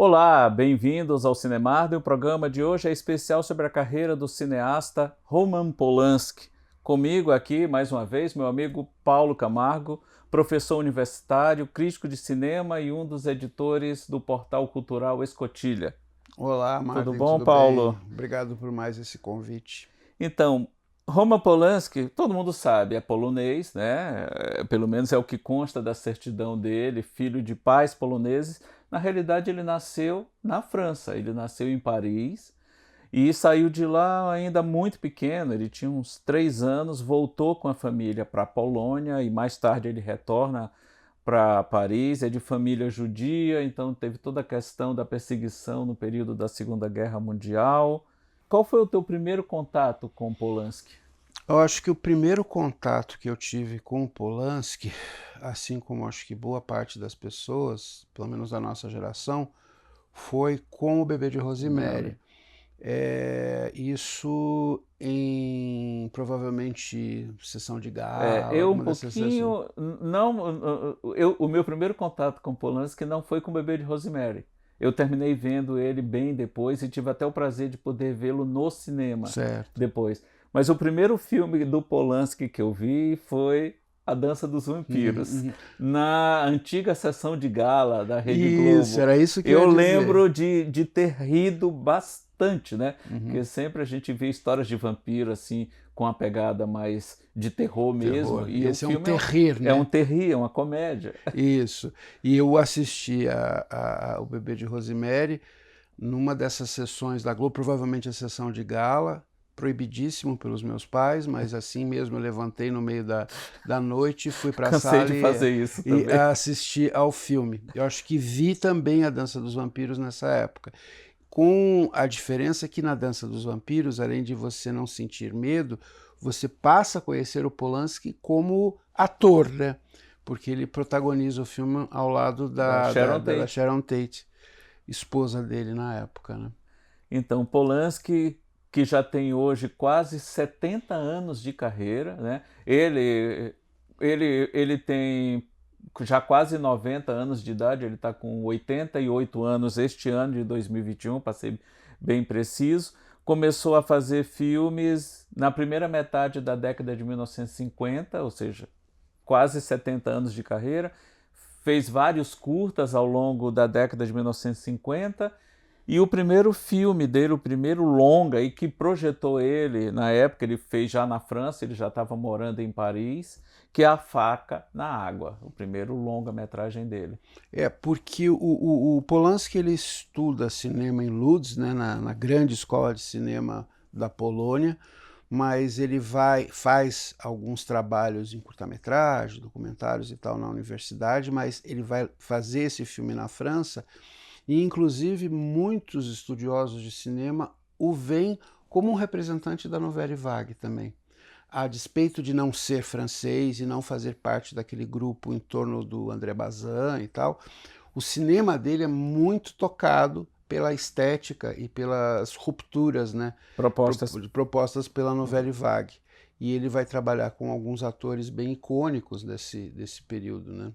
Olá, bem-vindos ao Cinemarda. O programa de hoje é especial sobre a carreira do cineasta Roman Polanski. Comigo aqui, mais uma vez, meu amigo Paulo Camargo, professor universitário, crítico de cinema e um dos editores do portal cultural Escotilha. Olá, Tudo Martin, bom, tudo bem? Paulo? Obrigado por mais esse convite. Então, Roman Polanski, todo mundo sabe, é polonês, né? Pelo menos é o que consta da certidão dele, filho de pais poloneses. Na realidade, ele nasceu na França, ele nasceu em Paris e saiu de lá ainda muito pequeno. Ele tinha uns 3 anos, voltou com a família para a Polônia e mais tarde ele retorna para Paris. É de família judia, então teve toda a questão da perseguição no período da Segunda Guerra Mundial. Qual foi o teu primeiro contato com Polanski? Eu acho que o primeiro contato que eu tive com o Polanski, assim como acho que boa parte das pessoas, pelo menos da nossa geração, foi com o Bebê de Mary. Rosemary. Isso em provavelmente sessão de gala, Eu um alguma dessas sessões. pouquinho, não, o meu primeiro contato com Polanski não foi com o Bebê de Rosemary. Eu terminei vendo ele bem depois e tive até o prazer de poder vê-lo no cinema Certo. depois. Mas o primeiro filme do Polanski que eu vi foi A Dança dos Vampiros, Uhum. na antiga sessão de gala da Rede Isso, Globo. era isso que eu Eu ia dizer. lembro de ter rido bastante, né? Porque Uhum. sempre a gente vê histórias de vampiro assim, com a pegada mais de terror mesmo, Terror. e o Esse é um filme terrir, é um né? terri, é uma comédia. Isso. E eu assisti o Bebê de Rosemary numa dessas sessões da Globo, provavelmente a sessão de gala, proibidíssimo pelos meus pais, mas assim mesmo eu levantei no meio da noite e fui para a Cansei sala de fazer isso e também. assisti ao filme. Eu acho que vi também a Dança dos Vampiros nessa época. Com a diferença que na Dança dos Vampiros, além de você não sentir medo, você passa a conhecer o Polanski como ator, né? Porque ele protagoniza o filme ao lado Da Sharon da Tate. Sharon Tate, esposa dele na época, né? Então, Polanski, que já tem hoje quase 70 anos de carreira, né? Ele tem já quase 90 anos de idade, ele está com 88 anos este ano de 2021, para ser bem preciso. Começou a fazer filmes na primeira metade da década de 1950, ou seja, quase 70 anos de carreira. Fez vários curtas ao longo da década de 1950 e o primeiro filme dele, o primeiro longa, e que projetou ele, na época ele fez já na França, ele já estava morando em Paris, que é A Faca na Água, o primeiro longa-metragem dele. Porque o Polanski ele estuda cinema em Łódź, né, na grande escola de cinema da Polônia, mas ele faz alguns trabalhos em curta-metragem, documentários e tal na universidade, mas ele vai fazer esse filme na França e inclusive muitos estudiosos de cinema o veem como um representante da Nouvelle Vague também. A despeito de não ser francês e não fazer parte daquele grupo em torno do André Bazin e tal, o cinema dele é muito tocado pela estética e pelas rupturas, né, Propostas. propostas pela Nouvelle Vague. E ele vai trabalhar com alguns atores bem icônicos desse período, né?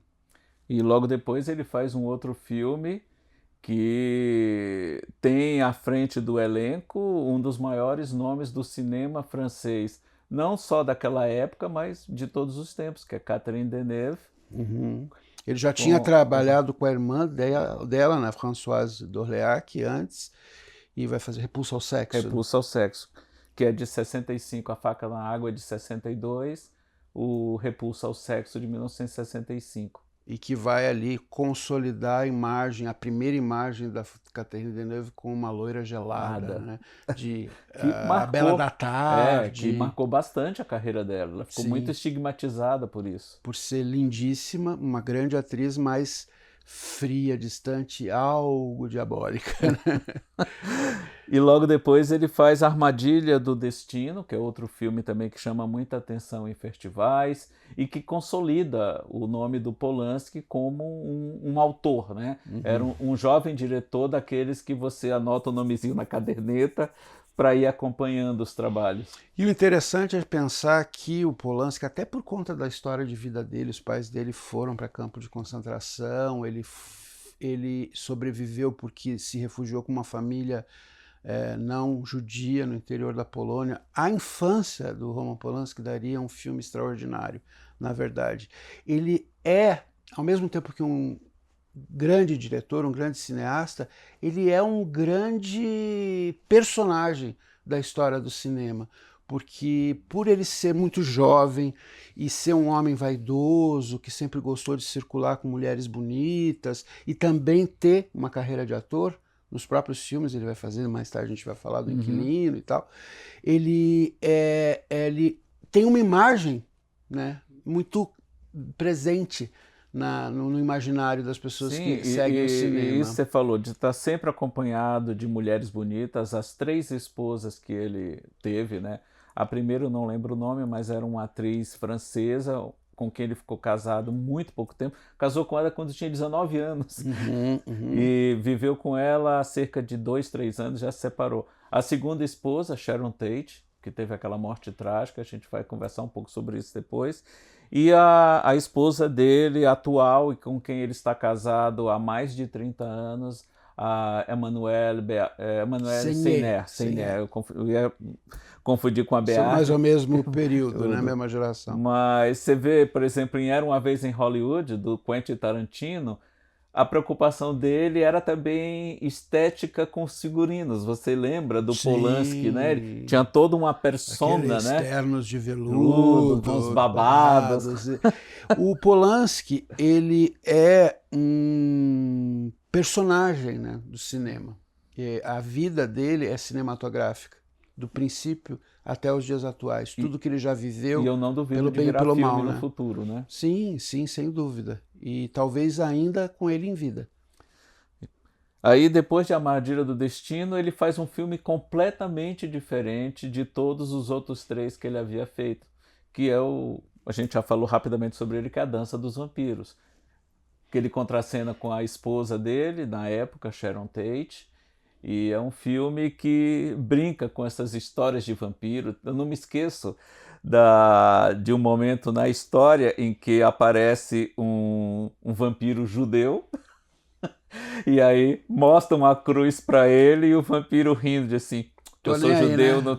E logo depois ele faz um outro filme que tem à frente do elenco um dos maiores nomes do cinema francês, não só daquela época, mas de todos os tempos, que é Catherine Deneuve. Uhum. Ele já tinha Com trabalhado com a irmã dela, né, Françoise d'Orléac, antes, e vai fazer Repulsa ao Sexo, né? Repulsa ao Sexo, que é de 65, A Faca na Água é de 62, o Repulsa ao Sexo de 1965. E que vai ali consolidar a imagem, a primeira imagem da Catherine Deneuve com uma loira gelada, Nada. né? De Que A Bela marcou, da que Tarde, marcou bastante a carreira dela. Ela ficou muito sim, estigmatizada por isso. por ser lindíssima, uma grande atriz, mas fria, distante, algo diabólica, né? E logo depois ele faz Armadilha do Destino, que é outro filme também que chama muita atenção em festivais e que consolida o nome do Polanski como um autor, né? Era Uhum. um jovem diretor daqueles que você anota o nomezinho na caderneta para ir acompanhando os trabalhos. E o interessante é pensar que o Polanski, até por conta da história de vida dele, os pais dele foram para campo de concentração, ele ele sobreviveu porque se refugiou com uma família não judia no interior da Polônia. A infância do Roman Polanski daria um filme extraordinário, na verdade. Ele é, ao mesmo tempo que um grande diretor, um grande cineasta, ele é um grande personagem da história do cinema, porque por ele ser muito jovem e ser um homem vaidoso, que sempre gostou de circular com mulheres bonitas e também ter uma carreira de ator, nos próprios filmes ele vai fazendo, mais tarde a gente vai falar do Inquilino e tal, ele tem uma imagem, né, muito presente no imaginário das pessoas que seguem o cinema. E isso você falou, de estar sempre acompanhado de mulheres bonitas. As 3 esposas que ele teve, né? A primeira eu não lembro o nome, mas era uma atriz francesa com quem ele ficou casado muito pouco tempo. Casou com ela quando tinha 19 anos. E viveu com ela há cerca de 2, 3 anos, já se separou. A segunda esposa, Sharon Tate, que teve aquela morte trágica, a gente vai conversar um pouco sobre isso depois. E a esposa dele, atual, e com quem ele está casado há mais de 30 anos, a Emmanuelle Seiner. Eu ia confundir com a Beate. São mais ou mesmo período, né? Mesma geração. Mas você vê, por exemplo, em Era Uma Vez em Hollywood, do Quentin Tarantino, a preocupação dele era também estética com os figurinos. Você lembra do Polanski, né? Ele tinha toda uma persona, aqueles né? ternos de veludo, com os babados. O Polanski, ele é um personagem, né, do cinema. E a vida dele é cinematográfica, do princípio até os dias atuais. Tudo que ele já viveu, e eu não duvido pelo de bem e virar pelo filme mal, no né? futuro, né? Sim, sem dúvida. E talvez ainda com ele em vida. Aí, depois de A Armadilha do Destino, ele faz um filme completamente diferente de todos os outros 3 que ele havia feito, que é a gente já falou rapidamente sobre ele, que é A Dança dos Vampiros, que ele contracena com a esposa dele, na época, Sharon Tate, e é um filme que brinca com essas histórias de vampiro. Eu não me esqueço de um momento na história em que aparece um vampiro judeu e aí mostra uma cruz para ele e o vampiro rindo de assim, eu sou judeu, né?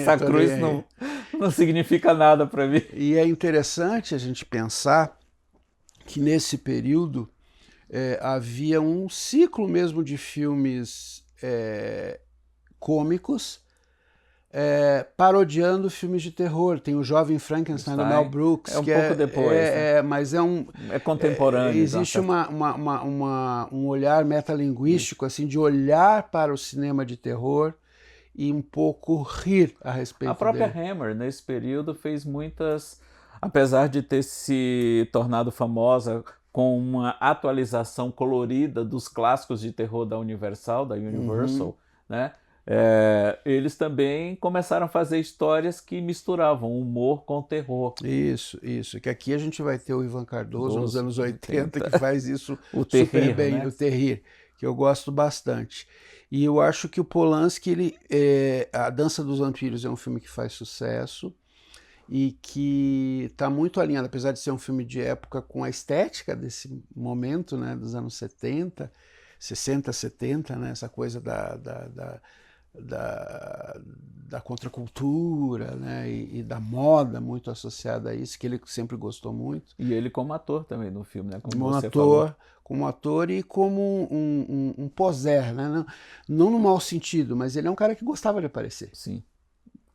essa cruz não significa nada para mim. E é interessante a gente pensar que nesse período havia um ciclo mesmo de filmes cômicos parodiando filmes de terror. Tem o Jovem Frankenstein do Mel Brooks, um pouco depois, né? mas é contemporâneo. Existe um olhar metalinguístico, assim, de olhar para o cinema de terror e um pouco rir a respeito A própria dele. Hammer, nesse período, fez muitas, apesar de ter se tornado famosa com uma atualização colorida dos clássicos de terror da Universal, né? Eles também começaram a fazer histórias que misturavam humor com terror. Isso. Que aqui a gente vai ter o Ivan Cardoso nos anos 80, que faz isso Terrir, super bem, né? O Terrir, que eu gosto bastante. E eu acho que o Polanski, A Dança dos Vampiros é um filme que faz sucesso e que está muito alinhado, apesar de ser um filme de época, com a estética desse momento, né, dos anos 70, 60, 70, né, essa coisa da contracultura, né, e da moda muito associada a isso, que ele sempre gostou muito. E ele como ator também no filme, né? Como ator e como um poseur, né? Não no mau sentido, mas ele é um cara que gostava de aparecer. Sim,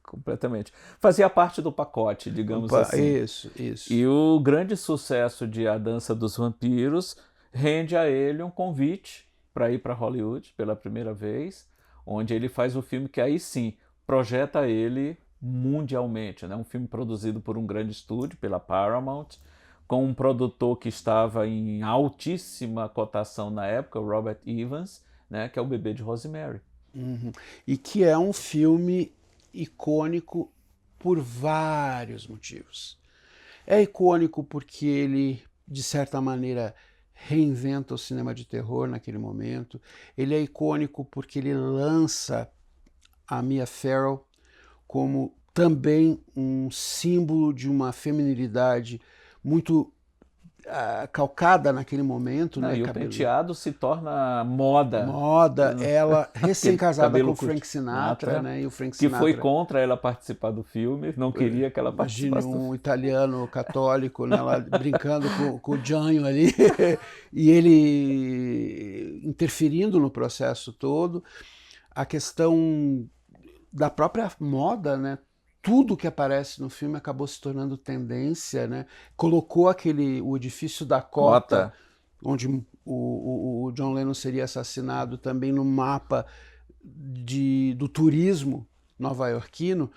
completamente. Fazia parte do pacote, digamos assim. Isso. E o grande sucesso de A Dança dos Vampiros rende a ele um convite para ir para Hollywood pela primeira vez, onde ele faz o filme que aí sim projeta ele mundialmente, né? Um filme produzido por um grande estúdio, pela Paramount, com um produtor que estava em altíssima cotação na época, o Robert Evans, né? Que é O Bebê de Rosemary. E que é um filme icônico por vários motivos. É icônico porque ele, de certa maneira, reinventa o cinema de terror naquele momento. Ele é icônico porque ele lança a Mia Farrow como também um símbolo de uma feminilidade muito calcada naquele momento, Não, né? e o Cabelo, penteado se torna moda. moda, ela Aquele recém-casada com cabelo o Frank Sinatra, né? E o Frank que foi Sinatra, contra ela participar do filme, não queria que ela imagine participasse do um filme. italiano católico, né, lá brincando com o Gianni ali, e ele interferindo no processo todo. A questão da própria moda, né? Tudo que aparece no filme acabou se tornando tendência, né? Colocou o edifício Dakota, Cota. onde o John Lennon seria assassinado, também no mapa do turismo nova-iorquino,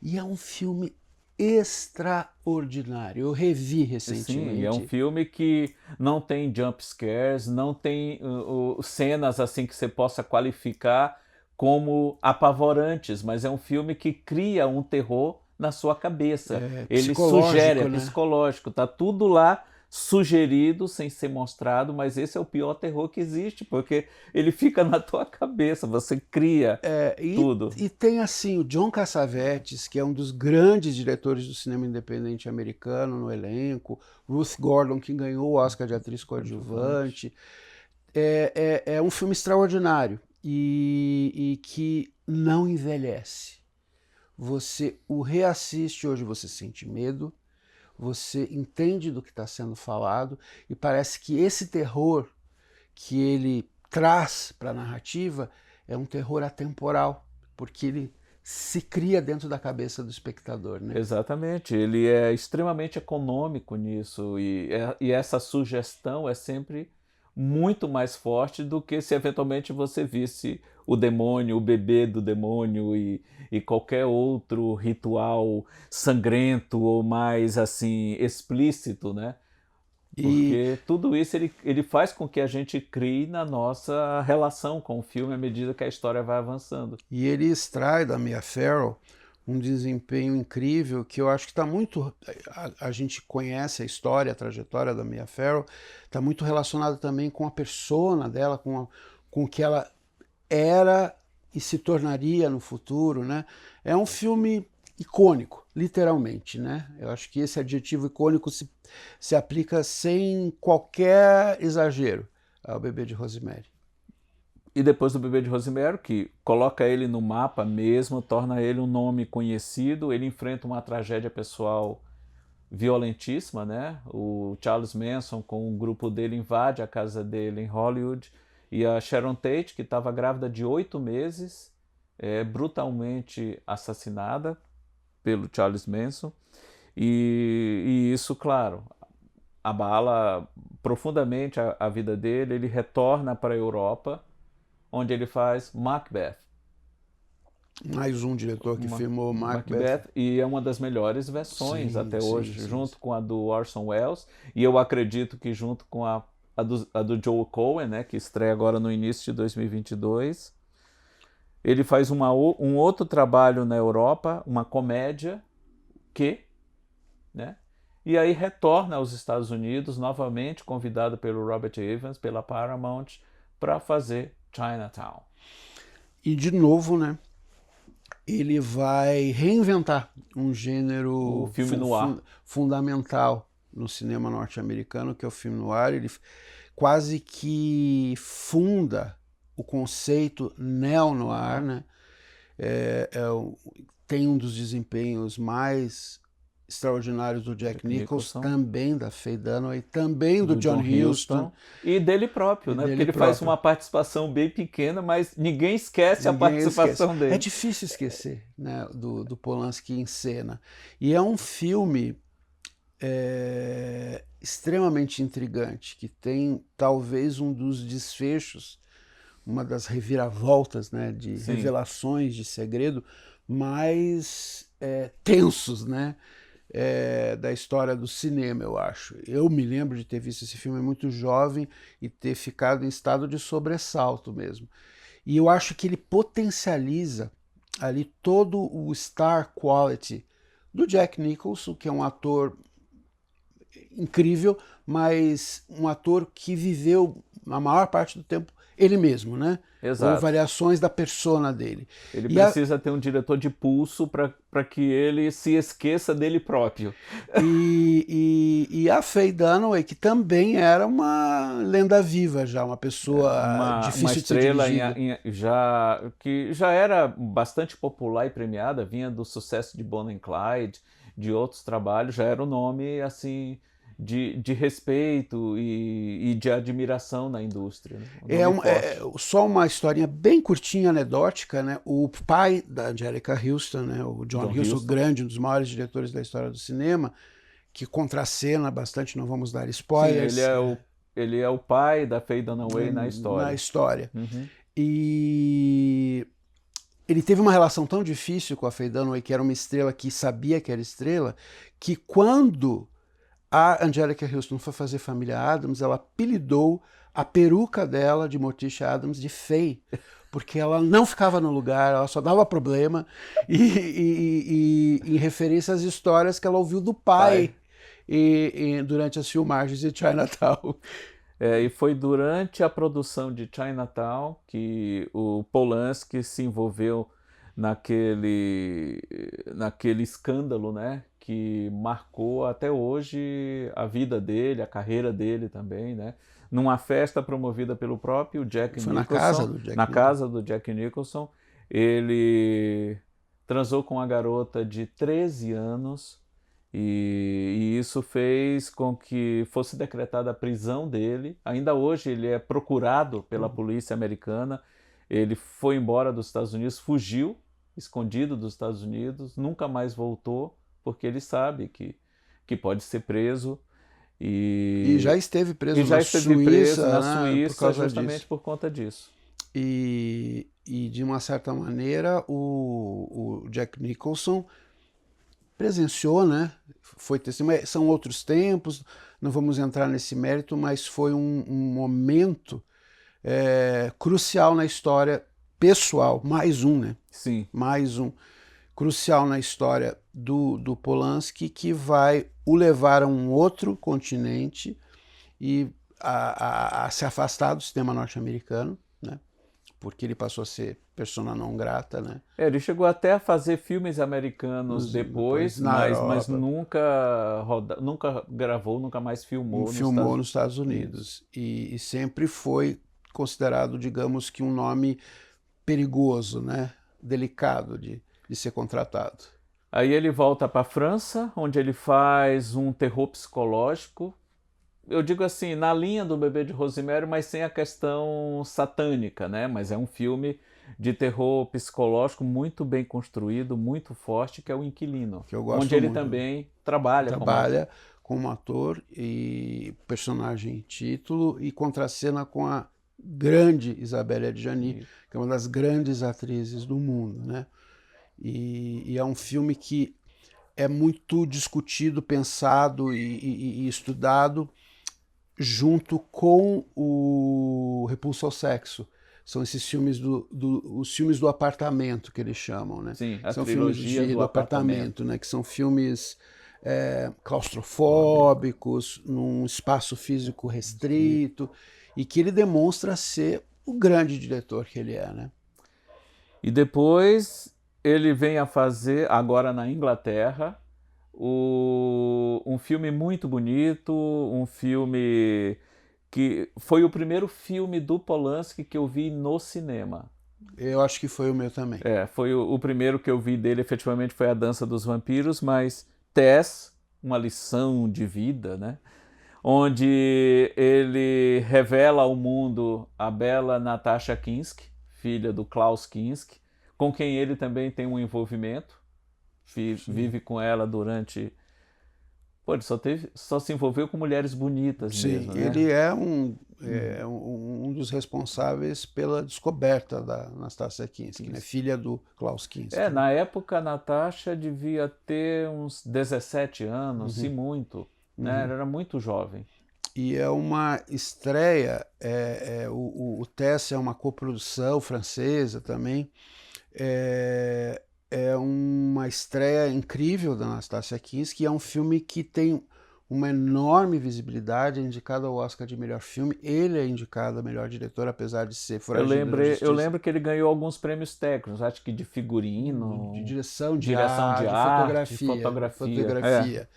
e é um filme extraordinário. Eu revi Sim, é um recentemente. filme que não tem jump scares, não tem cenas assim que você possa qualificar como apavorantes, mas é um filme que cria um terror na sua cabeça. É Ele sugere, é psicológico, né? psicológico, tá tudo lá sugerido sem ser mostrado, mas esse é o pior terror que existe, porque ele fica na tua cabeça, você cria tudo. E tem assim o John Cassavetes, que é um dos grandes diretores do cinema independente americano no elenco, Ruth Gordon, que ganhou o Oscar de atriz coadjuvante. É um filme extraordinário e que não envelhece. Você o reassiste hoje, você sente medo, você entende do que está sendo falado e parece que esse terror que ele traz para a narrativa é um terror atemporal, porque ele se cria dentro da cabeça do espectador, né? Exatamente, ele é extremamente econômico nisso e essa sugestão é sempre muito mais forte do que se eventualmente você visse o demônio, o bebê do demônio e qualquer outro ritual sangrento ou mais assim explícito, né? E, Porque tudo isso ele faz com que a gente crie na nossa relação com o filme à medida que a história vai avançando. e ele extrai da Mia Farrow um desempenho incrível que eu acho que está muito. A gente conhece a história, a trajetória da Mia Farrow, está muito relacionada também com a persona dela, com o que ela era e se tornaria no futuro, né? É um filme icônico, literalmente, né? Eu acho que esse adjetivo icônico se aplica sem qualquer exagero ao Bebê de Rosemary. E depois do Bebê de Rosemary, que coloca ele no mapa mesmo, torna ele um nome conhecido, ele enfrenta uma tragédia pessoal violentíssima, né? O Charles Manson, com um grupo dele, invade a casa dele em Hollywood, e a Sharon Tate, que estava grávida de 8 meses, é brutalmente assassinada pelo Charles Manson, e isso, claro, abala profundamente a vida dele, ele retorna para a Europa, onde ele faz Macbeth. Mais um diretor que filmou Macbeth. Macbeth, e é uma das melhores versões Sim, até sim, hoje, sim. junto com a do Orson Welles, e eu acredito que junto com a do Joel Cohen, né, que estreia agora no início de 2022. Ele faz um outro trabalho na Europa, uma comédia, né, e aí retorna aos Estados Unidos, novamente convidado pelo Robert Evans, pela Paramount, para fazer Chinatown. E de novo, né? Ele vai reinventar um O gênero filme noir. fundamental no cinema norte-americano, que é o filme noir. Ele quase que funda o conceito neo-noir, né? Tem um dos desempenhos mais extraordinários do Jack Nicholson, também da Faye Dunaway, também do John Huston. E dele próprio, E né? dele Porque ele próprio. faz uma participação bem pequena, mas ninguém esquece a participação dele. É difícil esquecer, né, do Polanski em cena. E é um filme extremamente intrigante, que tem talvez um dos desfechos, uma das reviravoltas, né, de Sim. revelações de segredo mais tensos, né, da história do cinema, eu acho. Eu me lembro de ter visto esse filme muito jovem e ter ficado em estado de sobressalto mesmo. E eu acho que ele potencializa ali todo o star quality do Jack Nicholson, que é um ator incrível, mas um ator que viveu a maior parte do tempo ele mesmo, né? Exato. Ou variações da persona dele. Ele E precisa ter um diretor de pulso para que ele se esqueça dele próprio. e a Faye Dunaway, que também era uma lenda viva já, uma pessoa Uma difícil de ser estrela dirigida. que já era bastante popular e premiada, vinha do sucesso de Bonnie and Clyde, de outros trabalhos, já era um nome assim de respeito e de admiração na indústria, né? Um nome forte. Só uma historinha bem curtinha, anedótica, né? O pai da Angélica Houston, né? O John Huston, o grande, um dos maiores diretores da história do cinema, que contracena bastante, não vamos dar Sim, spoilers. ele é o pai da Faye Dunaway na história. Na história. Uhum. E ele teve uma relação tão difícil com a Faye Dunaway, que era uma estrela que sabia que era estrela, que quando a Angélica Houston foi fazer Família Adams, ela apelidou a peruca dela, de Morticia Adams, de Faye, porque ela não ficava no lugar, ela só dava problema, e em referência às histórias que ela ouviu do pai durante as filmagens de Chinatown. E foi durante a produção de Chinatown que o Polanski se envolveu naquele escândalo, né, que marcou até hoje a vida dele, a carreira dele também, né? Numa festa promovida pelo próprio Jack Foi Nicholson, na casa do Jack Nicholson, ele transou com uma garota de 13 anos e isso fez com que fosse decretada a prisão dele. Ainda hoje ele é procurado pela polícia americana. Ele foi embora dos Estados Unidos, fugiu, escondido dos Estados Unidos, nunca mais voltou, porque ele sabe que pode ser preso. E já esteve preso na Suíça, por causa justamente disso. por conta disso. E de uma certa maneira o Jack Nicholson presenciou, né? Foi testemunha. São outros tempos, não vamos entrar nesse mérito, mas foi um momento crucial na história pessoal, mais um, né? Sim. Mais um crucial na história do Polanski, que vai o levar a um outro continente e a se afastar do cinema norte-americano, né? Porque ele passou a ser persona non grata, né? Ele chegou até a fazer filmes americanos depois, mas nunca gravou, nunca mais filmou nos Estados Unidos. E sempre foi considerado, digamos que, um nome perigoso, né? Delicado de ser contratado. Aí ele volta para a França, onde ele faz um terror psicológico. Eu digo assim, na linha do Bebê de Rosemary, mas sem a questão satânica, né? Mas é um filme de terror psicológico muito bem construído, muito forte, que é O Inquilino, que eu gosto onde ele muito. Também trabalha como ator e personagem título, e contracena com a grande Isabelle Adjani, que é uma das grandes atrizes do mundo, né? E é um filme que é muito discutido, pensado e estudado junto com o Repulso ao Sexo. São esses filmes os filmes do apartamento, que eles chamam, né? Sim, a são trilogia filmes do apartamento, né? Que são filmes claustrofóbicos, num espaço físico restrito, e que ele demonstra ser o grande diretor que ele é, né? E depois ele vem a fazer, agora na Inglaterra, um filme muito bonito, um filme que foi o primeiro filme do Polanski que eu vi no cinema. Eu acho que foi o meu também. Foi o primeiro que eu vi dele, efetivamente, foi A Dança dos Vampiros, mas Tess, uma lição de vida, né? Onde ele revela ao mundo a bela Natasha Kinski, filha do Klaus Kinski, com quem ele também tem um envolvimento, vive com ela durante... Pô, ele só se envolveu com mulheres bonitas mesmo, né? Ele é um dos responsáveis pela descoberta da Nastasia Kinski, né? Filha do Klaus Kinski. Na época a Natasha devia ter uns 17 anos, se muito, né? Ela era muito jovem. E é uma estreia, o Tess é uma coprodução francesa também, é uma estreia incrível da Nastasia Kinski, é um filme que tem uma enorme visibilidade, é indicado ao Oscar de melhor filme, ele é indicado a melhor diretor, apesar de ser foragido da justiça. Eu lembro que ele ganhou alguns prêmios técnicos, acho que de De figurino, direção de direção de arte, fotografia. fotografia.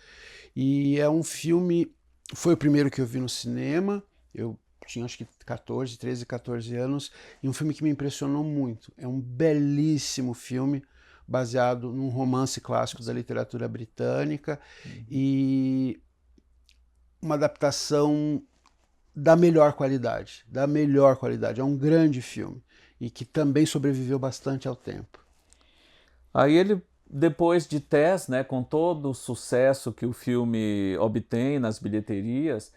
E é um filme, foi o primeiro que eu vi no cinema, eu tinha acho que 13, 14 anos, e um filme que me impressionou muito. É um belíssimo filme, baseado num romance clássico da literatura britânica, e uma adaptação da melhor qualidade, da melhor qualidade. É um grande filme, e que também sobreviveu bastante ao tempo. Aí ele, depois de Tess, né, com todo o sucesso que o filme obtém nas bilheterias,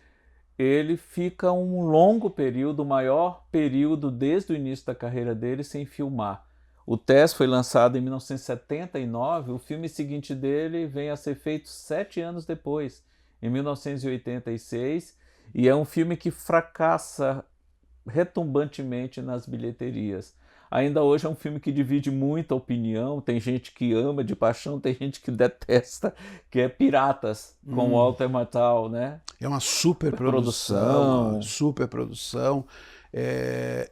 ele fica um longo período, o maior período desde o início da carreira dele, sem filmar. O Tess foi lançado em 1979, o filme seguinte dele vem a ser feito 7 anos depois, em 1986, e é um filme que fracassa retumbantemente nas bilheterias. Ainda hoje é um filme que divide muita opinião, tem gente que ama de paixão, tem gente que detesta, que é Piratas, com Walter Matthau, né? É uma superprodução,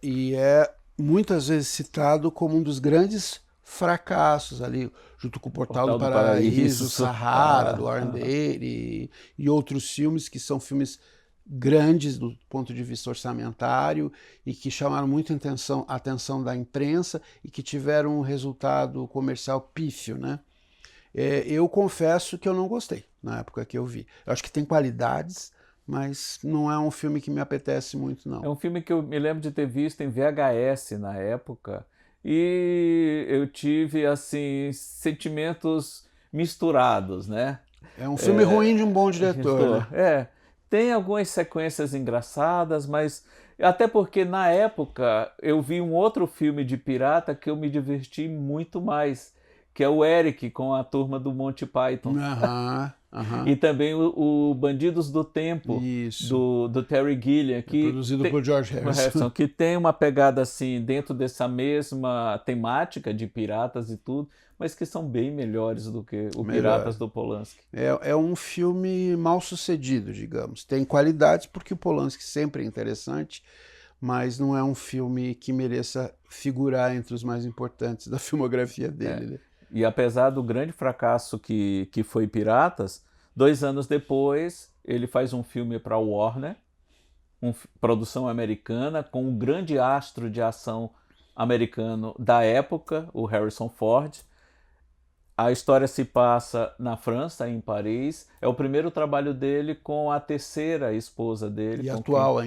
e é muitas vezes citado como um dos grandes fracassos ali, junto com o Portal do Paraíso, Sahara, do Warren Beatty, e outros filmes que são filmes grandes do ponto de vista orçamentário e que chamaram muito a atenção da imprensa e que tiveram um resultado comercial pífio, né? Eu confesso que eu não gostei na época que eu vi. Eu acho que tem qualidades, mas não é um filme que me apetece muito, não. É um filme que eu me lembro de ter visto em VHS na época e eu tive, assim, sentimentos misturados, né? É um filme ruim de um bom diretor, né? Tem algumas sequências engraçadas, mas até porque na época eu vi um outro filme de pirata que eu me diverti muito mais, que é o Eric com a turma do Monty Python. E também o Bandidos do Tempo, do Terry Gilliam, que produzido por George Harrison, que tem uma pegada assim dentro dessa mesma temática de piratas e tudo, mas que são bem melhores do que o Piratas do Polanski. É um filme mal sucedido, digamos. Tem qualidades porque o Polanski sempre é interessante, mas não é um filme que mereça figurar entre os mais importantes da filmografia dele. E apesar do grande fracasso que foi Piratas, 2 anos depois ele faz um filme para a Warner, produção americana, com um grande astro de ação americano da época, o Harrison Ford. A história se passa na França, em Paris. É o primeiro trabalho dele com a terceira esposa dele. Atual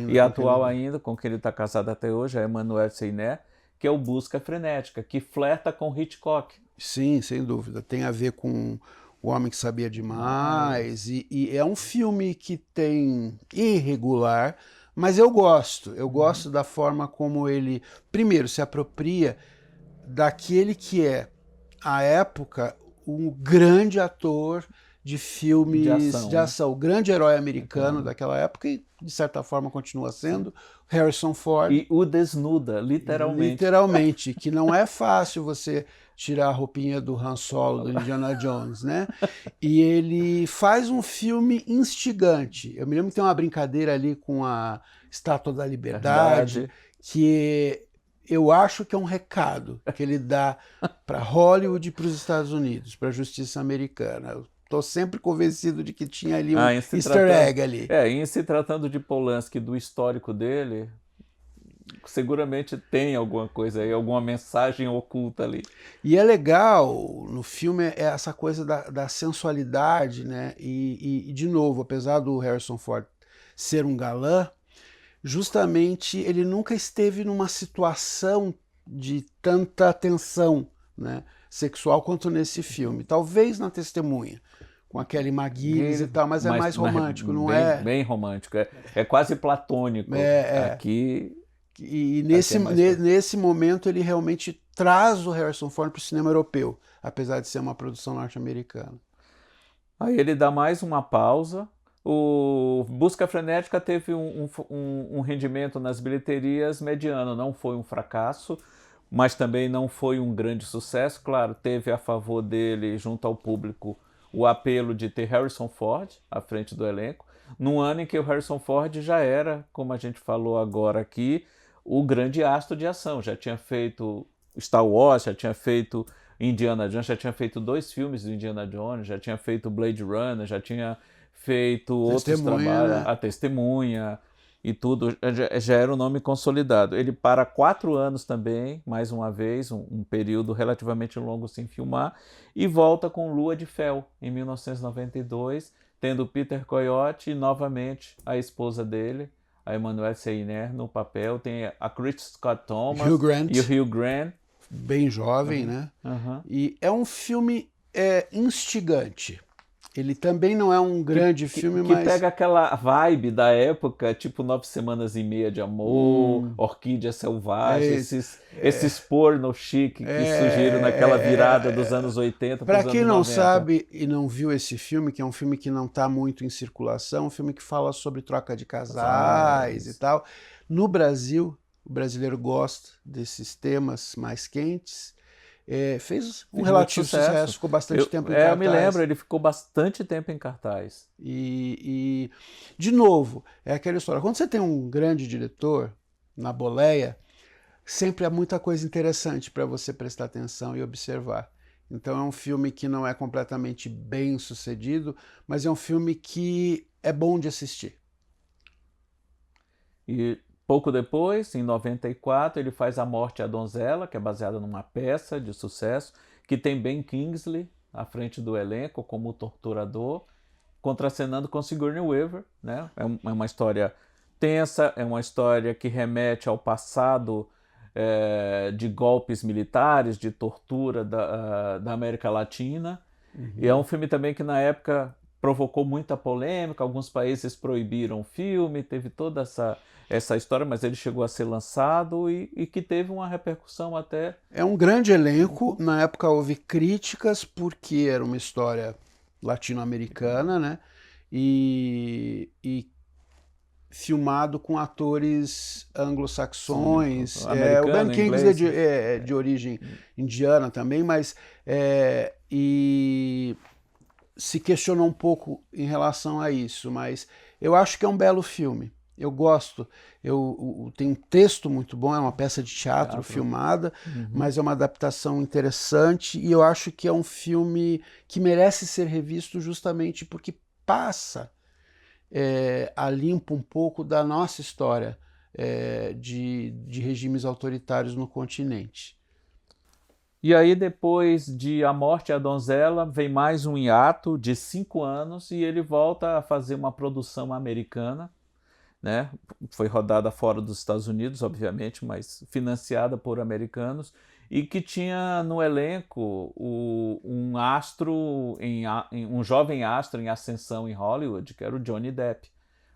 ainda, com quem ele está casado até hoje, a Emmanuelle Seiner, que é o Busca Frenética, que flerta com Hitchcock. Sim, sem dúvida. Tem a ver com O Homem que Sabia Demais. E é um filme que tem irregular, mas eu gosto. Eu gosto da forma como ele, primeiro, se apropria daquele que é, à época, um grande ator de filmes de ação. O grande herói americano daquela época e, de certa forma, continua sendo Harrison Ford. E o desnuda, literalmente. Literalmente, que não é fácil você tirar a roupinha do Han Solo, do Indiana Jones, né? E ele faz um filme instigante. Eu me lembro que tem uma brincadeira ali com a Estátua da Liberdade, que eu acho que é um recado que ele dá para Hollywood e para os Estados Unidos, para a justiça americana. Eu estou sempre convencido de que tinha ali um easter egg ali. Em se tratando de Polanski, do histórico dele, seguramente tem alguma coisa aí, alguma mensagem oculta ali. E é legal no filme essa coisa da sensualidade, né? E, de novo, apesar do Harrison Ford ser um galã, justamente ele nunca esteve numa situação de tanta tensão, né, sexual quanto nesse filme. Talvez na Testemunha, com a Kelly McGillis e tal, mas é mais romântico, não é? Bem romântico, é quase platônico. Aqui... E nesse momento ele realmente traz o Harrison Ford para o cinema europeu, apesar de ser uma produção norte-americana. Aí ele dá mais uma pausa. O Busca Frenética teve um rendimento nas bilheterias mediano, não foi um fracasso, mas também não foi um grande sucesso. Claro, teve a favor dele, junto ao público, o apelo de ter Harrison Ford à frente do elenco, num ano em que o Harrison Ford já era, como a gente falou agora aqui, o grande astro de ação. Já tinha feito Star Wars, já tinha feito Indiana Jones, já tinha feito 2 filmes do Indiana Jones, já tinha feito Blade Runner, já tinha feito outros Testemunha, trabalhos, né? A Testemunha e tudo, já era um nome consolidado. Ele para 4 anos também, mais uma vez, um período relativamente longo sem filmar, e volta com Lua de Fel, em 1992, tendo Peter Coyote e novamente a esposa dele, a Emmanuelle Seiner, no papel. Tem a Kristen Scott Hugh Thomas e o Grant, Hugh Grant. bem jovem, Uhum, né? uhum. E é um filme instigante. Ele também não é um Que, grande que, filme, que mas pega aquela vibe da época, tipo 9 Semanas e Meia de Amor, hum, Orquídea Selvagem, é, esses porno chique que surgiram naquela virada dos anos 80 para para os quem anos não 90. sabe e não viu esse filme, que é um filme que não está muito em circulação, um filme que fala sobre troca de casais e Casais. tal. No Brasil, o brasileiro gosta desses temas mais quentes. Fez um Fez muito relativo sucesso. sucesso, ficou bastante tempo em Eu me lembro, cartaz. ele ficou bastante tempo em cartaz. E, de novo, é aquela história. Quando você tem um grande diretor na boleia, sempre há muita coisa interessante para você prestar atenção e observar. Então é um filme que não é completamente bem sucedido, mas é um filme que é bom de assistir. E pouco depois, em 94, ele faz A Morte e a Donzela, que é baseada numa peça de sucesso, que tem Ben Kingsley à frente do elenco como torturador, contracenando com Sigourney Weaver, né? É uma história tensa, é uma história que remete ao passado de golpes militares, de tortura da América Latina. E é um Uhum. filme também que na época provocou muita polêmica, alguns países proibiram o filme, teve toda essa história, mas ele chegou a ser lançado e que teve uma repercussão até É um grande elenco. muito Na época houve críticas porque era uma história latino-americana, né? E filmado com atores anglo-saxões. O Ben americano, Kingsley inglês. é de origem indiana também, mas e se questionou um pouco em relação a isso, mas eu acho que é um belo filme. Eu gosto. Tem um texto muito bom, é uma peça de teatro Teatro. filmada, Uhum. mas é uma adaptação interessante e eu acho que é um filme que merece ser revisto justamente porque passa a limpo um pouco da nossa história de regimes autoritários no continente. E aí, depois de A Morte e a Donzela, vem mais um hiato de 5 anos e ele volta a fazer uma produção americana, né? Foi rodada fora dos Estados Unidos, obviamente, mas financiada por americanos, e que tinha no elenco um astro, um jovem astro em ascensão em Hollywood, que era o Johnny Depp.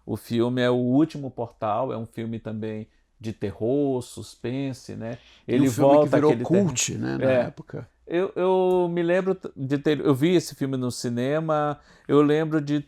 O filme é O Último Portal, é um filme também de terror, suspense, né? E um Ele filme que volta virou aquele terror. cult, né, na É, época. eu me lembro de ter. Eu vi esse filme no cinema, eu lembro de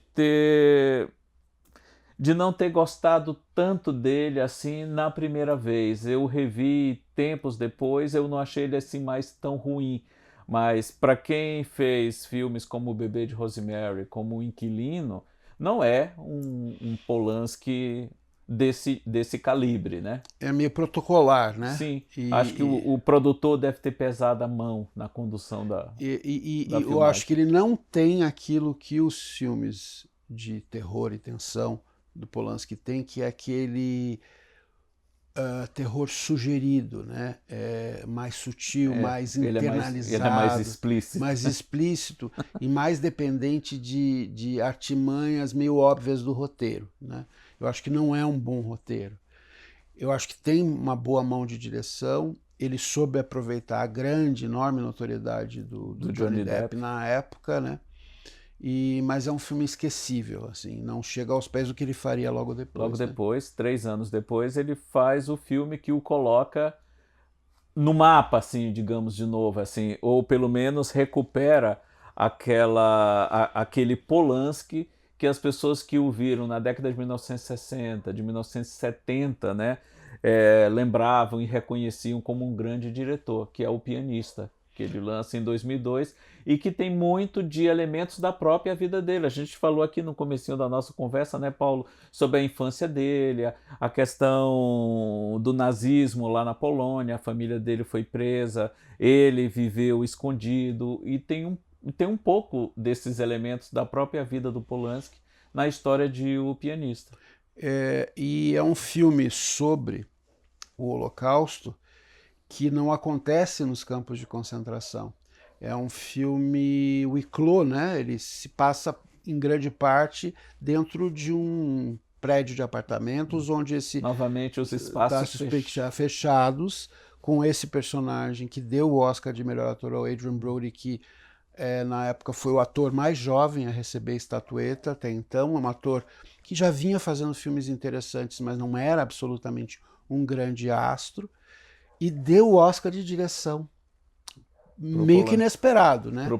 não ter gostado tanto dele assim na primeira vez. Eu revi tempos depois, eu não achei ele assim mais tão ruim. Mas para quem fez filmes como O Bebê de Rosemary, como O Inquilino, não é um Polanski desse calibre, né? É meio protocolar, né? Sim, acho que E, o produtor deve ter pesado a mão na condução da e eu acho filmagem. que ele não tem aquilo que os filmes de terror e tensão do Polanski têm, que é aquele terror sugerido, né? Mais sutil, mais Ele é mais internalizado, explícito. mais explícito e mais dependente de artimanhas meio óbvias do roteiro, né? Eu acho que não é um bom roteiro. Eu acho que tem uma boa mão de direção. Ele soube aproveitar a grande, enorme notoriedade do Do Johnny Johnny Depp Depp. na época, né? Mas é um filme esquecível, assim, não chega aos pés do que ele faria logo Logo depois, né? depois, 3 anos depois, ele faz o filme que o coloca no mapa, assim, digamos de novo, assim, ou pelo menos recupera aquele Polanski que as pessoas que o viram na década de 1960, de 1970, né, lembravam e reconheciam como um grande diretor, que é O Pianista. que ele lança em 2002 e que tem muito de elementos da própria vida dele. A gente falou aqui no comecinho da nossa conversa, né, Paulo, sobre a infância dele, a questão do nazismo lá na Polônia, a família dele foi presa, ele viveu escondido, e tem um pouco desses elementos da própria vida do Polanski na história de O Pianista. E é um filme sobre o Holocausto que não acontece nos campos de concentração. É um filme huis-clos, né? Ele se passa em grande parte dentro de um prédio de apartamentos onde novamente os espaços fechados, com esse personagem que deu o Oscar de melhor ator ao Adrien Brody, que na época foi o ator mais jovem a receber a estatueta até então, um ator que já vinha fazendo filmes interessantes, mas não era absolutamente um grande astro, e deu o Oscar de direção. Meio que inesperado, né? Pro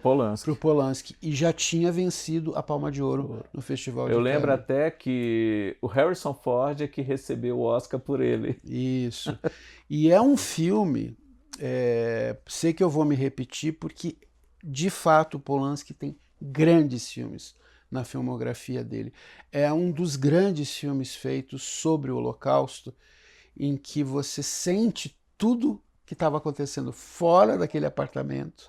Polanski. E já tinha vencido a Palma de Ouro no Festival de Cannes. Eu lembro Cannes. até que o Harrison Ford é que recebeu o Oscar por ele. Isso. E é um filme, sei que eu vou me repetir, porque de fato o Polanski tem grandes filmes na filmografia dele. É um dos grandes filmes feitos sobre o Holocausto, em que você sente tudo que estava acontecendo fora daquele apartamento,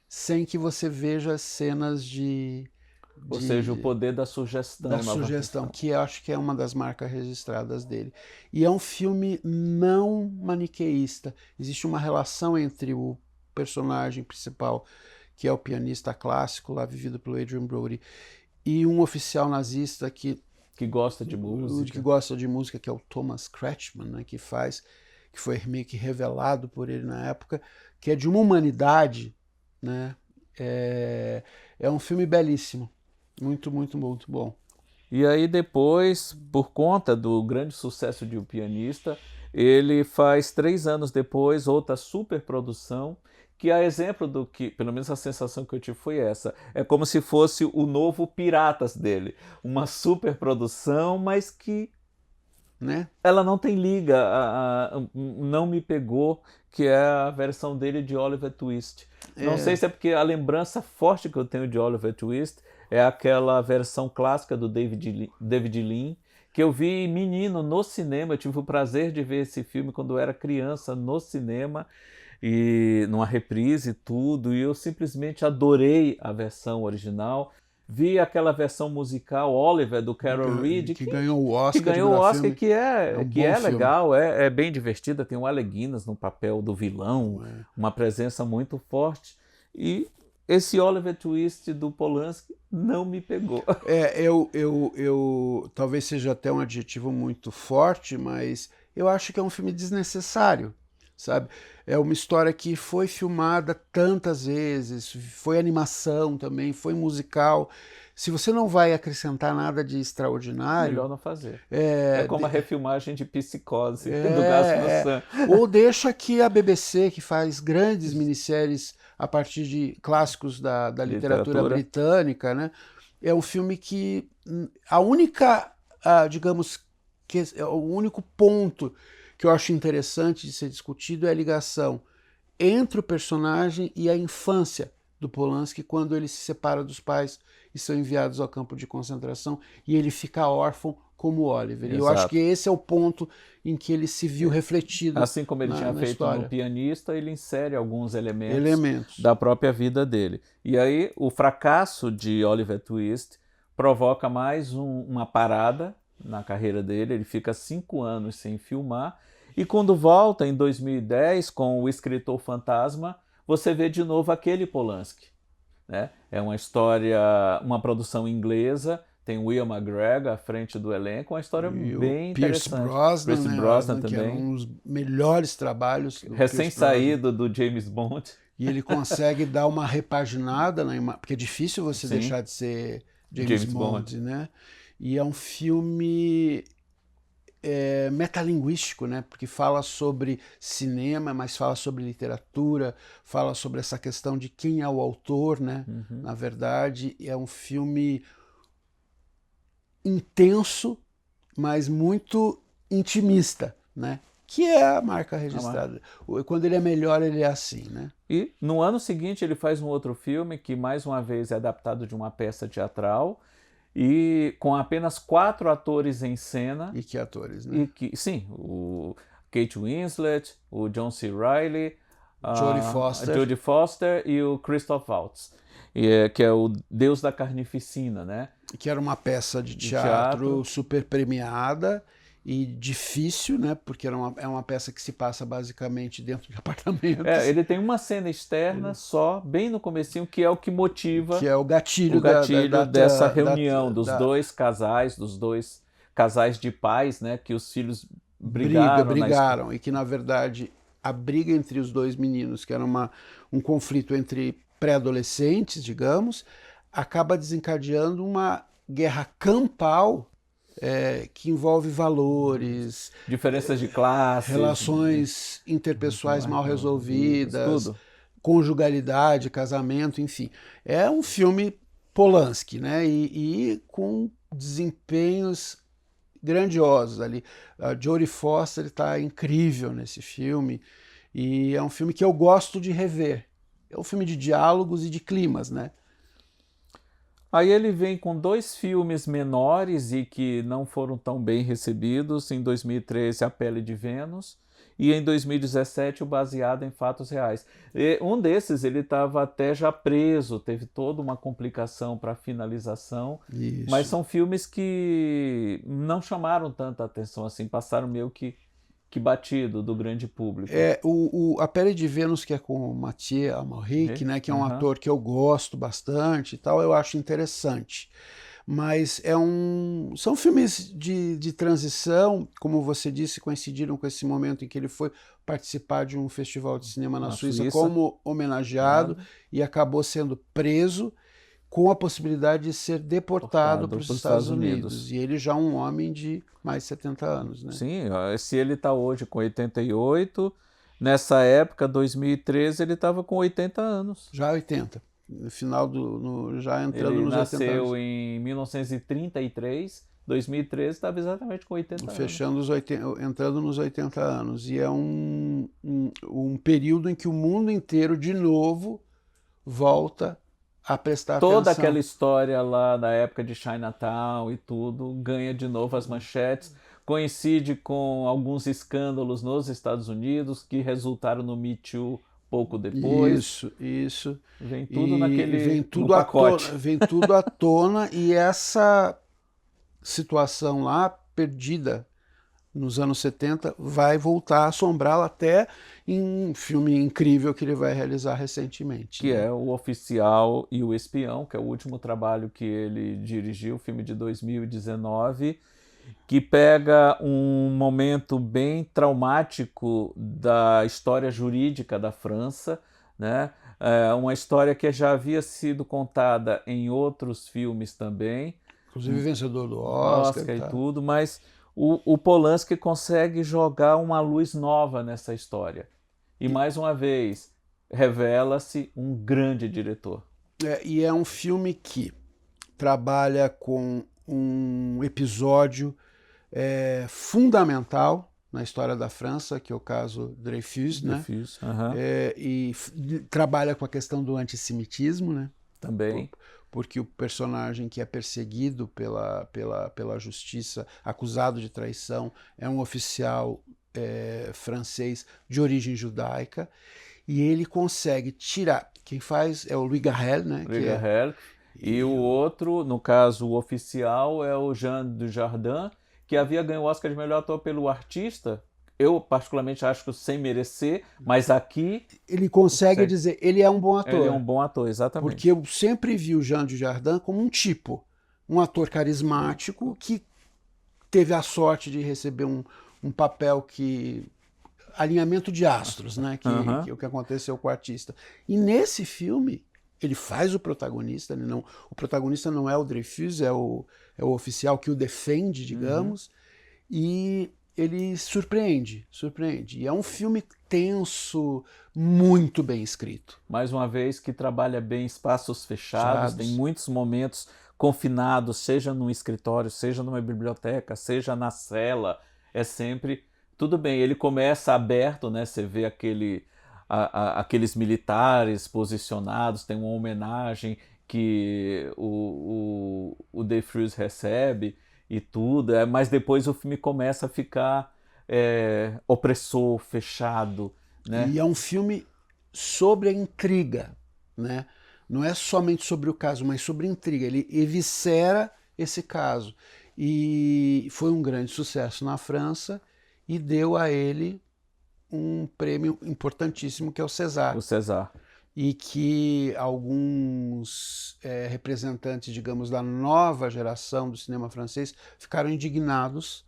sem que você veja cenas Ou seja, o poder da sugestão. Da sugestão, que eu acho que é uma das marcas registradas dele. E é um filme não maniqueísta. Existe uma relação entre o personagem principal, que é o pianista clássico, lá vivido pelo Adrien Brody, e um oficial nazista que gosta de música. Que gosta de música, que é o Thomas Kretschmann, né, que foi meio que revelado por ele na época, que é de uma humanidade, né? É um filme belíssimo, muito, muito, muito bom. E aí depois, por conta do grande sucesso de O Pianista, ele faz 3 anos depois outra superprodução, que a exemplo do que, pelo menos a sensação que eu tive foi essa, é como se fosse o novo Piratas dele, uma superprodução, mas que né? Ela não tem liga, não me pegou, que é a versão dele de Oliver Twist. Não sei se é porque a lembrança forte que eu tenho de Oliver Twist é aquela versão clássica do David Lean, que eu vi menino no cinema. Eu tive o prazer de ver esse filme quando eu era criança no cinema, e numa reprise e tudo, e eu simplesmente adorei a versão original. Vi aquela versão musical Oliver, do Carol Reed, que ganhou o Oscar. Que ganhou o Oscar, filme. que é legal, é bem divertida. Tem o Alec Guinness no papel do vilão, uma presença muito forte. E esse Oliver Twist do Polanski não me pegou. Eu talvez seja até um adjetivo muito forte, mas eu acho que é um filme desnecessário, sabe? É uma história que foi filmada tantas vezes, foi animação também, foi musical. Se você não vai acrescentar nada de extraordinário... Melhor não fazer. É como a refilmagem de Psicose, do Gus Van Sant. Ou deixa que a BBC, que faz grandes minisséries a partir de clássicos da literatura britânica, né? É um filme que a única, digamos, o único ponto que eu acho interessante de ser discutido é a ligação entre o personagem e a infância do Polanski, quando ele se separa dos pais e são enviados ao campo de concentração, e ele fica órfão como Oliver. E eu acho que esse é o ponto em que ele se viu refletido. Assim como ele tinha feito história. No Pianista, ele insere alguns elementos da própria vida dele. E aí o fracasso de Oliver Twist provoca mais uma parada na carreira dele. Ele fica 5 anos sem filmar, e quando volta em 2010 com O Escritor Fantasma, você vê de novo aquele Polanski, né? É uma história, uma produção inglesa, tem Will McGregor à frente do elenco, uma história bem interessante. Pierce Brosnan também, que é um dos melhores trabalhos. Recém-saído do James Bond. E ele consegue dar uma repaginada, porque é difícil você deixar de ser James Bond, né? E é um filme metalinguístico, né? Porque fala sobre cinema, mas fala sobre literatura, fala sobre essa questão de quem é o autor, né? Na verdade, é um filme intenso, mas muito intimista, né? que é a marca registrada. Quando ele é melhor, ele é assim, né? E no ano seguinte ele faz um outro filme que mais uma vez é adaptado de uma peça teatral e com apenas 4 atores em cena. E que atores, né? E que, sim, o Kate Winslet, o John C. Reilly, a Jodie Foster e o Christoph Waltz, que é o Deus da Carnificina, né? Que era uma peça de teatro super premiada e difícil, né? Porque é uma peça que se passa basicamente dentro de apartamentos. Ele tem uma cena externa só, bem no comecinho, que é o que motiva... Que é o gatilho, dessa reunião dos dois casais de pais, né? Que os filhos brigaram. E que, na verdade, a briga entre os dois meninos, que era um conflito entre pré-adolescentes, digamos, acaba desencadeando uma guerra campal que envolve valores, diferenças de classe, relações interpessoais mal resolvidas, tudo. Conjugalidade, casamento, enfim. É um filme Polanski, né? E com desempenhos grandiosos ali. A Jodie Foster está incrível nesse filme e é um filme que eu gosto de rever. É um filme de diálogos e de climas, né? Aí ele vem com 2 filmes menores e que não foram tão bem recebidos. Em 2013, A Pele de Vênus, e em 2017, o Baseado em Fatos Reais. E um desses ele estava até já preso, teve toda uma complicação para a finalização. Isso. Mas são filmes que não chamaram tanta atenção assim, passaram meio que batido do grande público. A Pele de Vênus, que é com o Mathieu Amalric, né, que é um ator que eu gosto bastante e tal, eu acho interessante. Mas são filmes de transição, como você disse, coincidiram com esse momento em que ele foi participar de um festival de cinema na Suíça como homenageado e acabou sendo preso, com a possibilidade de ser deportado para os Estados Unidos. E ele já é um homem de mais de 70 anos, né? Sim, se ele está hoje com 88, nessa época, 2013, ele estava com 80 anos. Já 80. No final já entrando nos 80 anos. Ele nasceu em 1933, 2013 estava exatamente com 80 anos. Entrando nos 80 anos. E é um período em que o mundo inteiro, de novo, volta a prestar atenção. Toda aquela história lá da época de Chinatown e tudo ganha de novo as manchetes, coincide com alguns escândalos nos Estados Unidos que resultaram no Me Too pouco depois. Isso. Vem tudo no pacote. Vem tudo à tona e essa situação lá, perdida nos anos 70, vai voltar a assombrá-lo até em um filme incrível que ele vai realizar recentemente. Que é O Oficial e o Espião, que é o último trabalho que ele dirigiu, filme de 2019, que pega um momento bem traumático da história jurídica da França, né? Uma história que já havia sido contada em outros filmes também. Inclusive vencedor do Oscar e tudo, mas o Polanski consegue jogar uma luz nova nessa história. E mais uma vez, revela-se um grande diretor. E é um filme que trabalha com um episódio fundamental na história da França, que é o caso Dreyfus, né? E trabalha com a questão do antissemitismo, né? Também. Porque o personagem que é perseguido pela justiça, acusado de traição, é um oficial francês de origem judaica, e ele consegue tirar. Quem faz é o Louis Garrel, né? Louis Garrel. E o outro, no caso, o oficial, é o Jean Dujardin, que havia ganho o Oscar de melhor ator pelo Artista. Eu, particularmente, acho que sem merecer, mas aqui... Ele consegue dizer, ele é um bom ator. Ele é um bom ator, exatamente. Porque eu sempre vi o Jean Dujardin como um ator carismático que teve a sorte de receber um papel que... alinhamento de astros, né? Que o que aconteceu com o Artista. E nesse filme, ele faz o protagonista, o protagonista não é o Dreyfus, é o oficial que o defende, digamos, e ele surpreende. E é um filme tenso, muito bem escrito. Mais uma vez, que trabalha bem espaços fechados, tem muitos momentos confinados, seja num escritório, seja numa biblioteca, seja na cela, é sempre tudo bem, ele começa aberto, né? Você vê aqueles militares posicionados, tem uma homenagem que o De Vries recebe e tudo, mas depois o filme começa a ficar opressor, fechado, né? E é um filme sobre a intriga, né? Não é somente sobre o caso, mas sobre a intriga. Ele eviscera esse caso. E foi um grande sucesso na França e deu a ele um prêmio importantíssimo que é o César. O César. E que alguns representantes, digamos, da nova geração do cinema francês ficaram indignados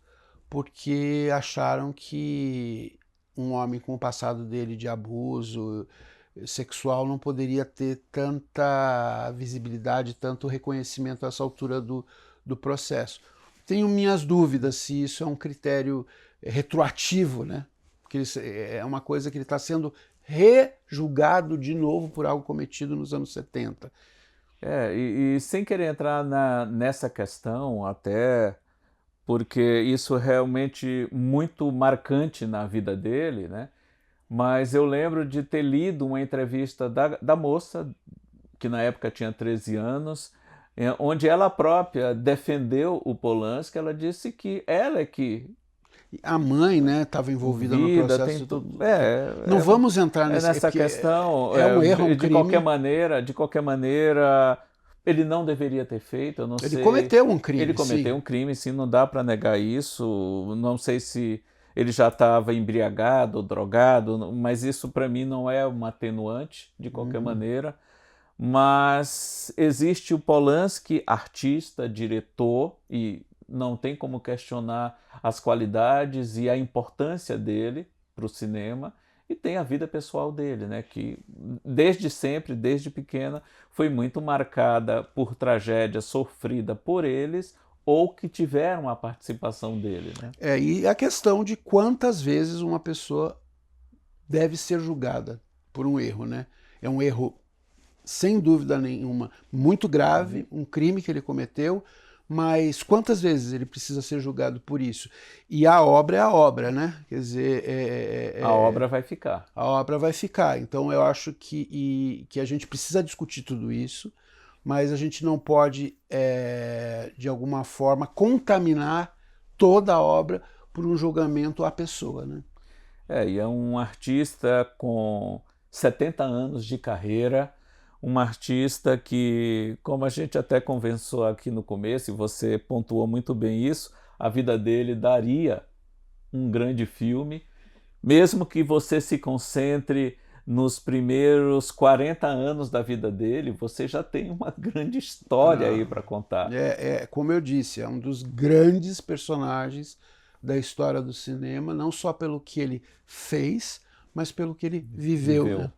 porque acharam que um homem com o passado dele de abuso sexual não poderia ter tanta visibilidade, tanto reconhecimento a essa altura do processo. Tenho minhas dúvidas se isso é um critério retroativo, né? Porque é uma coisa que ele está sendo rejulgado de novo por algo cometido nos anos 70. E sem querer entrar nessa questão, até porque isso é realmente muito marcante na vida dele, né? Mas eu lembro de ter lido uma entrevista da moça, que na época tinha 13 anos, onde ela própria defendeu o Polanski. Ela disse que ela é que a mãe, né, estava envolvida no processo. Tem tudo. Não vamos entrar nessa questão. É um erro, um de crime. De qualquer maneira, ele não deveria ter feito. Eu não sei. Ele cometeu um crime. Ele cometeu um crime, sim, não dá para negar isso. Não sei se ele já estava embriagado, drogado, mas isso para mim não é uma atenuante de qualquer maneira. Mas existe o Polanski, artista, diretor, e não tem como questionar as qualidades e a importância dele para o cinema, e tem a vida pessoal dele, né, que desde sempre, desde pequena, foi muito marcada por tragédia sofrida por eles ou que tiveram a participação dele, né? E a questão de quantas vezes uma pessoa deve ser julgada por um erro, né? É um erro, sem dúvida nenhuma, muito grave, um crime que ele cometeu, mas quantas vezes ele precisa ser julgado por isso? E a obra é a obra, né? Quer dizer... a obra vai ficar. A obra vai ficar. Então eu acho que a gente precisa discutir tudo isso, mas a gente não pode, de alguma forma, contaminar toda a obra por um julgamento à pessoa, né? E é um artista com 70 anos de carreira, um artista que, como a gente até conversou aqui no começo, e você pontuou muito bem isso, a vida dele daria um grande filme, mesmo que você se concentre nos primeiros 40 anos da vida dele, você já tem uma grande história aí para contar. Como eu disse, é um dos grandes personagens da história do cinema, não só pelo que ele fez, mas pelo que ele viveu. Né?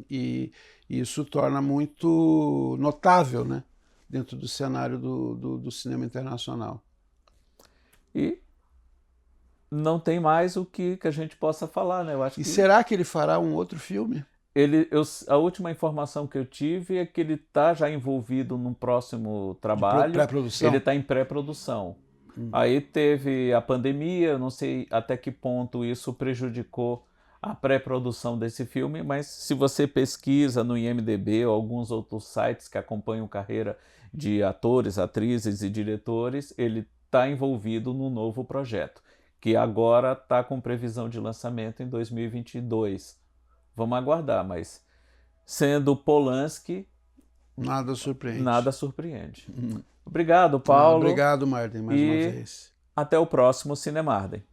E isso torna muito notável, né, dentro do cenário do cinema internacional. E não tem mais o que a gente possa falar, né? Eu acho será que ele fará um outro filme? A última informação que eu tive é que ele está já envolvido num próximo trabalho. Pré-produção? Ele está em pré-produção. Aí teve a pandemia, eu não sei até que ponto isso prejudicou a pré-produção desse filme, mas se você pesquisa no IMDb ou alguns outros sites que acompanham carreira de atores, atrizes e diretores, ele está envolvido no novo projeto, que agora está com previsão de lançamento em 2022. Vamos aguardar, mas sendo Polanski, nada surpreende. Nada surpreende. Obrigado, Paulo. Obrigado, Martin, mais uma vez. Até o próximo Cinemarden.